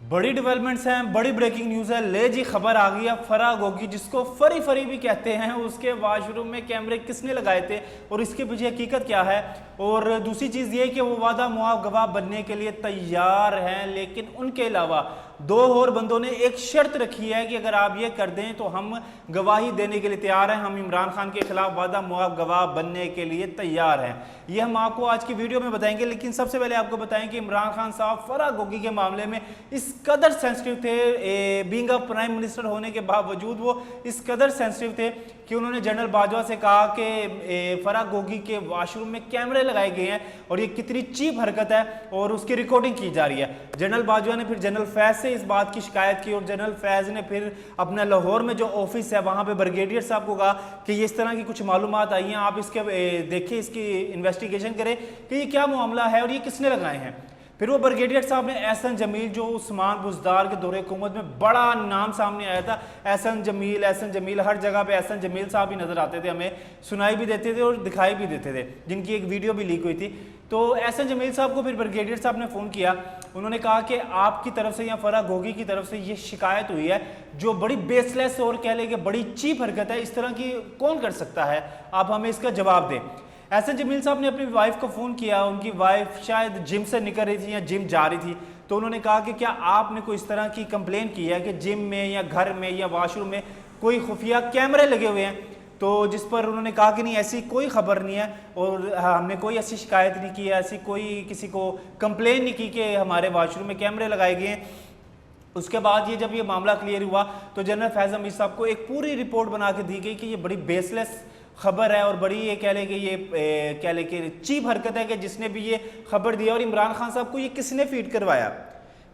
बड़ी डेवलपमेंट्स हैं, बड़ी ब्रेकिंग न्यूज़ है। ले जी खबर आ गई है, फराग होगी जिसको फरी फरी भी कहते हैं, उसके वॉशरूम में कैमरे किसने लगाए थे और इसके पीछे हकीकत क्या है। और दूसरी चीज़ ये कि वो वादा मुआव गवाह बनने के लिए तैयार हैं, लेकिन उनके अलावा दो और बंदों ने एक शर्त रखी है कि अगर आप ये कर दें तो हम गवाही देने के लिए तैयार हैं, हम इमरान खान के खिलाफ वादा मुआव गवाह बनने के लिए तैयार हैं। ये हम आपको आज की वीडियो में बताएंगे, लेकिन सबसे पहले आपको बताएं कि इमरान खान साहब फराग होगी के मामले में इस कदर सेंसिटिव थे, बीइंग अ प्राइम मिनिस्टर होने के बावजूद वो इस कदर सेंसिटिव थे कि उन्होंने जनरल बाजवा से कहा कि फराग होगी के वॉशरूम में कैमरे लगाए गए हैं और ये कितनी चीप हरकत है और उसकी रिकॉर्डिंग की जा रही है। जनरल बाजवा ने फिर जनरल फैज से इस बात की शिकायत की और जनरल फैज ने फिर अपना लाहौर में जो ऑफिस है वहां पे ब्रिगेडियर साहब को कहा कि ये इस तरह की कुछ मालूमात आई हैं, आप इसके देखिए, इसकी इन्वेस्टिगेशन करें कि ये क्या मामला है और ये किसने लगाए हैं। फिर वो ब्रिगेडियर साहब ने एहसन जमील, जो उस्मान बुज़दार के दौरे हुकूमत में बड़ा नाम सामने आया था, एहसन जमील, हर जगह पे एहसन जमील साहब ही नज़र आते थे, हमें सुनाई भी देते थे और दिखाई भी देते थे, जिनकी एक वीडियो भी लीक हुई थी। तो एहसन जमील साहब को फिर ब्रिगेडियर साहब ने फ़ोन किया, उन्होंने कहा कि आपकी तरफ से या फराग होगी की तरफ से ये शिकायत हुई है जो बड़ी बेसलेस और कह लें कि बड़ी चीप हरकत है, इस तरह की कौन कर सकता है, आप हमें इसका जवाब दें। एहसन जमील साहब ने अपनी वाइफ को फ़ोन किया, उनकी वाइफ शायद जिम से निकल रही थी या जिम जा रही थी, तो उन्होंने कहा कि क्या आपने कोई इस तरह की कंप्लेन की है कि जिम में या घर में या वॉशरूम में कोई खुफिया कैमरे लगे हुए हैं। तो जिस पर उन्होंने कहा कि नहीं, ऐसी कोई खबर नहीं है और हमने कोई ऐसी शिकायत नहीं की है, ऐसी कोई किसी को कंप्लेन नहीं की कि हमारे वॉशरूम में कैमरे लगाए गए हैं। उसके बाद जब ये मामला क्लियर हुआ तो जनरल फैज़ हमीद साहब को एक पूरी रिपोर्ट बना के दी गई कि ये बड़ी बेसलेस खबर है और बड़ी ये कह लें कि चीप हरकत है कि जिसने भी ये खबर दिया और इमरान खान साहब को ये किसने फीड करवाया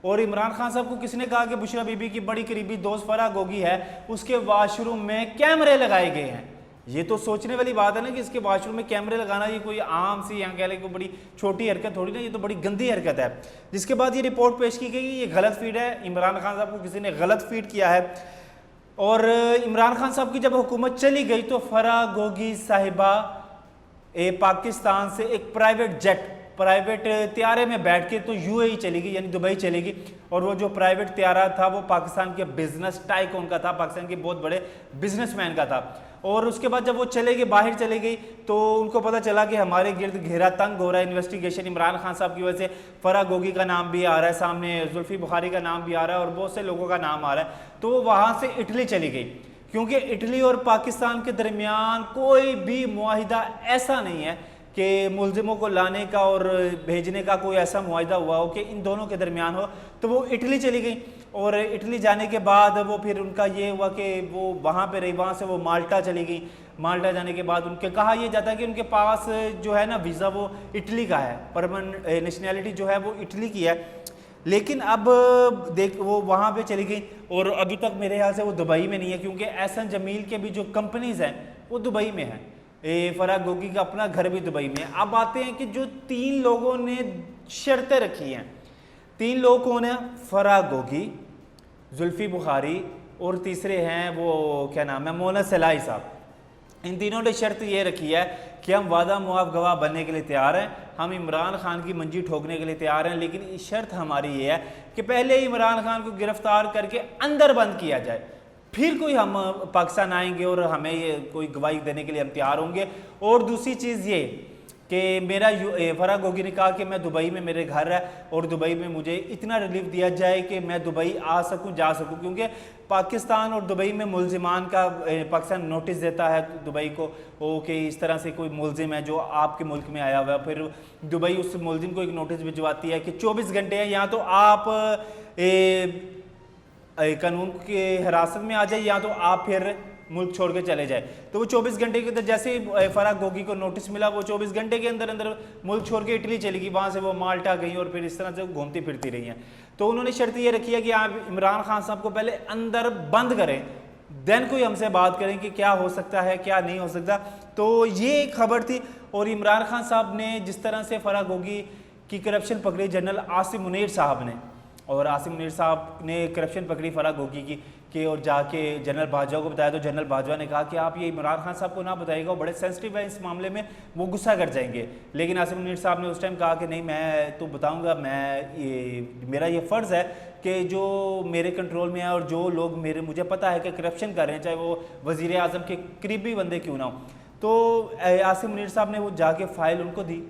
और इमरान खान साहब को किसने कहा कि बुशरा बीबी की बड़ी करीबी दोस्त फराग होगी है, उसके वॉशरूम में कैमरे लगाए गए हैं। ये तो सोचने वाली बात है ना कि इसके वॉशरूम में कैमरे लगाना ये कोई आम सी यहाँ कह लें कोई बड़ी छोटी हरकत थोड़ी ना, ये तो बड़ी गंदी हरकत है। जिसके बाद ये रिपोर्ट पेश की गई, ये गलत फीड है, इमरान खान साहब को किसी ने गलत फीड किया है। और इमरान खान साहब की जब हुकूमत चली गई तो फराग होगी साहिबा पाकिस्तान से एक प्राइवेट त्यारे में बैठ के तो यूएई चली गई, यानी दुबई चली गई। और वो जो प्राइवेट त्यारा था वो पाकिस्तान के बिजनेस टाइकून का था, पाकिस्तान के बहुत बड़े बिजनेसमैन का था। और उसके बाद जब वो चले गए, बाहर चले गई, तो उनको पता चला कि हमारे गिर्द घेरा तंग हो रहा है, इन्वेस्टिगेशन इमरान खान साहब की वजह से फराग होगी का नाम भी आ रहा है सामने, जुल्फी बुखारी का नाम भी आ रहा है और बहुत से लोगों का नाम आ रहा है। तो वो वहाँ से इटली चली गई, क्योंकि इटली और पाकिस्तान के दरमियान कोई भी मुआहिदा ऐसा नहीं है कि मुलजिमों को लाने का और भेजने का कोई ऐसा मुआहिदा हुआ हो कि इन दोनों के दरमियान हो। तो वो इटली चली गई और इटली जाने के बाद वो फिर उनका ये हुआ कि वो वहाँ पे रही, वहाँ से वो माल्टा चली गई। माल्टा जाने के बाद उनके कहा यह जाता है कि उनके पास जो है ना वीज़ा वो इटली का है, परमानेंट नेशनैलिटी जो है वो इटली की है। लेकिन अब देख वो वहाँ पे चली गई और अभी तक मेरे ख्याल से वो दुबई में नहीं है, क्योंकि एहसन जमील के भी जो कंपनीज़ हैं वो दुबई में हैं, फराग होगी का अपना घर भी दुबई में है। अब आते हैं कि जो 3 लोगों ने शर्तें रखी हैं, 3 लोग कौन है, फराग होगी, जुल्फी बुखारी और तीसरे हैं वो क्या नाम है, मोना सलाई साहब। इन तीनों ने शर्त ये रखी है कि हम वादा मुआफ गवाह बनने के लिए तैयार हैं, हम इमरान खान की मंजी ठोकने के लिए तैयार हैं, लेकिन शर्त हमारी ये है कि पहले इमरान खान को गिरफ्तार करके अंदर बंद किया जाए, फिर कोई हम पाकिस्तान आएंगे और हमें ये कोई गवाही देने के लिए हम तैयार होंगे। और दूसरी चीज़ ये कि मेरा फराग होगी ने कहा कि मैं दुबई में मेरे घर है और दुबई में मुझे इतना रिलीफ दिया जाए कि मैं दुबई आ सकूं, जा सकूं, क्योंकि पाकिस्तान और दुबई में मुलजिमान का पाकिस्तान नोटिस देता है दुबई को कि इस तरह से कोई मुलजिम है जो आपके मुल्क में आया हुआ है। फिर दुबई उस मुलजिम को एक नोटिस भिजवाती है कि 24 घंटे हैं, या तो आप कानून के हिरासत में आ जाए या तो आप फिर मुल्क छोड़ के चले जाए। तो वो 24 घंटे के अंदर जैसे ही फराग होगी को नोटिस मिला, वो 24 घंटे के अंदर अंदर मुल्क छोड़ के इटली चली गई, वहाँ से वो माल्टा गई और फिर इस तरह से घूमती फिरती रही हैं। तो उन्होंने शर्त ये रखी है कि आप इमरान खान साहब को पहले अंदर बंद करें, देन कोई हमसे बात करें कि क्या हो सकता है क्या नहीं हो सकता। तो ये एक खबर थी। और इमरान खान साहब ने जिस तरह से फराग होगी की करप्शन पकड़ी जनरल आसिम मुनीर साहब ने, और आसिम मुनीर साहब ने करप्शन पकड़ी फराह घोगी की कि और जाके जनरल बाजवा को बताया, तो जनरल बाजवा ने कहा कि आप ये इमरान खान साहब को ना बताइएगा, वो बड़े सेंसिटिव है इस मामले में, वो गुस्सा कर जाएंगे। लेकिन आसिम मुनीर साहब ने उस टाइम कहा कि नहीं, मैं तो बताऊंगा, मेरा ये फ़र्ज़ है कि जो मेरे कंट्रोल में है और जो लोग मुझे पता है कि करप्शन कर रहे हैं, चाहे वो वज़ीर आज़म के करीबी बंदे क्यों ना हो। तो आसिम मुनीर साहब ने वो जाके फ़ाइल उनको दी,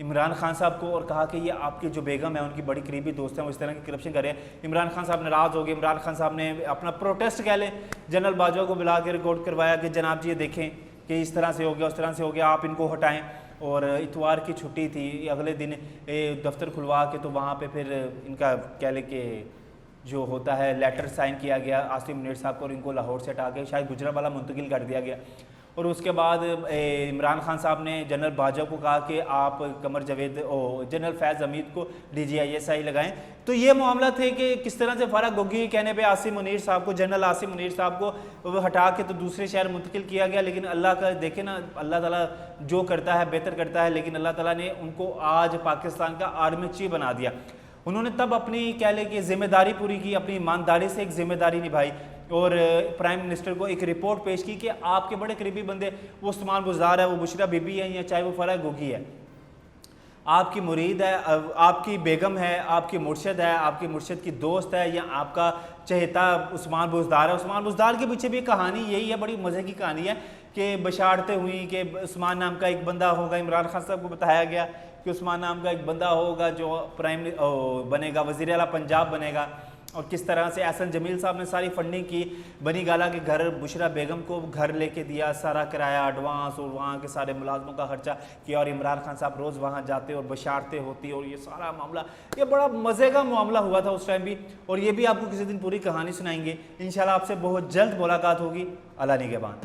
इमरान खान साहब को, और कहा कि ये आपकी जो बेगम है उनकी बड़ी करीबी दोस्त हैं, वो इस तरह की करप्शन कर रहे हैं। इमरान खान साहब नाराज़ हो गए। इमरान खान साहब ने अपना प्रोटेस्ट कह लें जनरल बाजवा को बुला के रिकॉर्ड करवाया कि जनाब जी ये देखें कि इस तरह से हो गया, उस तरह से हो गया, आप इनको हटाएं। और इतवार की छुट्टी थी, अगले दिन दफ्तर खुलवा के तो वहाँ पर फिर इनका कह लें कि जो होता है लेटर साइन किया गया आसिम मुनीर साहब को, और इनको लाहौर से हटा के शायद गुजरावाला मुंतकिल कर दिया गया। और उसके बाद इमरान खान साहब ने जनरल बाजवा को कहा कि आप कमर जावेद जनरल फैज़ हमीद को DGISI लगाएं। तो ये मामला थे कि किस तरह से फराह घोगी के कहने पे आसिम मुनीर साहब को, जनरल आसिम मुनीर साहब को हटा के तो दूसरे शहर मुंतकिल किया गया। लेकिन अल्लाह का देखे ना, अल्लाह ताला जो करता है बेहतर करता है। लेकिन अल्लाह ताला ने उनको आज पाकिस्तान का आर्मी चीफ बना दिया। उन्होंने तब अपनी कह लें कि जिम्मेदारी पूरी की, अपनी ईमानदारी से एक जिम्मेदारी निभाई और प्राइम मिनिस्टर को एक रिपोर्ट पेश की कि आपके बड़े करीबी बंदे, वो उस्मान बुज़दार है, वो बुशरा बीबी है, या चाहे वो फराह घोगी है, आपकी मुरीद है, आपकी बेगम है, आपकी मुर्शद है, आपकी मुर्शद की दोस्त है, या आपका चहेता उस्मान बुज़दार है। उस्मान बुज़दार के पीछे भी कहानी यही है, बड़ी मज़े की कहानी है कि बशारतें हुई कि उस्मान नाम का एक बंदा होगा। इमरान खान साहब को बताया गया कि उस्मान नाम का एक बंदा होगा जो प्राइम बनेगा, वज़ीर आला पंजाब बनेगा। और किस तरह से एहसन जमील साहब ने सारी फंडिंग की, बनी गाला के घर बुशरा बेगम को घर लेके दिया, सारा किराया एडवांस और वहाँ के सारे मुलाजमों का खर्चा किया, और इमरान खान साहब रोज़ वहाँ जाते और बशारतें होती, और ये सारा मामला, ये बड़ा मज़े का मामला हुआ था उस टाइम भी। और ये भी आपको किसी दिन पूरी कहानी सुनाएंगे इंशाल्लाह। आपसे बहुत जल्द मुलाकात होगी। अल्लाह निगहबान।